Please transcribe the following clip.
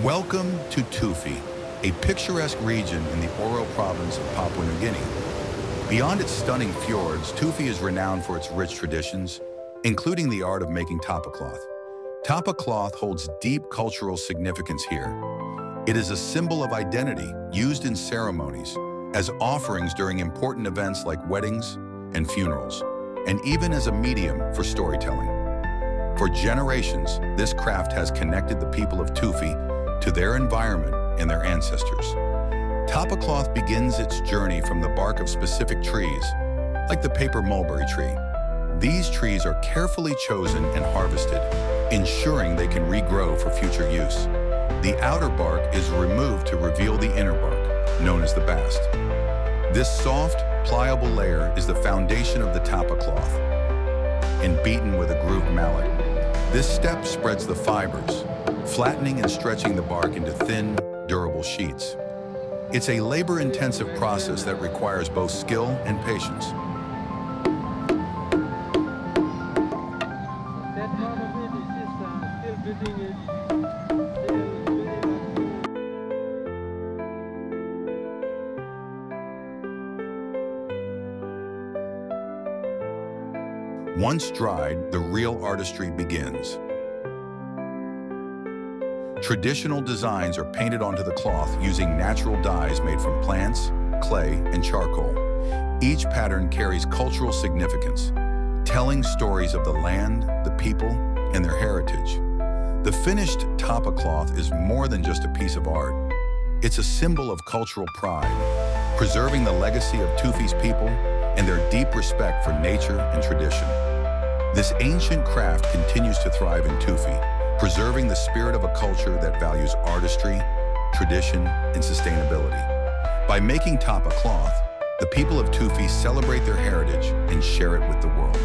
Welcome to Tufi, a picturesque region in the Oro province of Papua New Guinea. Beyond its stunning fjords, Tufi is renowned for its rich traditions, including the art of making tapa cloth. Tapa cloth holds deep cultural significance here. It is a symbol of identity used in ceremonies, as offerings during important events like weddings and funerals, and even as a medium for storytelling. For generations, this craft has connected the people of Tufi to their environment and their ancestors. Tapa cloth begins its journey from the bark of specific trees, like the paper mulberry tree. These trees are carefully chosen and harvested, ensuring they can regrow for future use. The outer bark is removed to reveal the inner bark, known as the bast. This soft, pliable layer is the foundation of the tapa cloth, and beaten with a grooved mallet. This step spreads the fibers, flattening and stretching the bark into thin, durable sheets. It's a labor-intensive process that requires both skill and patience. That part of it is just still building it. Once dried, the real artistry begins. Traditional designs are painted onto the cloth using natural dyes made from plants, clay, and charcoal. Each pattern carries cultural significance, telling stories of the land, the people, and their heritage. The finished tapa cloth is more than just a piece of art. It's a symbol of cultural pride, preserving the legacy of Tufi's people and their deep respect for nature and tradition. This ancient craft continues to thrive in Tufi, preserving the spirit of a culture that values artistry, tradition, and sustainability. By making tapa cloth, the people of Tufi celebrate their heritage and share it with the world.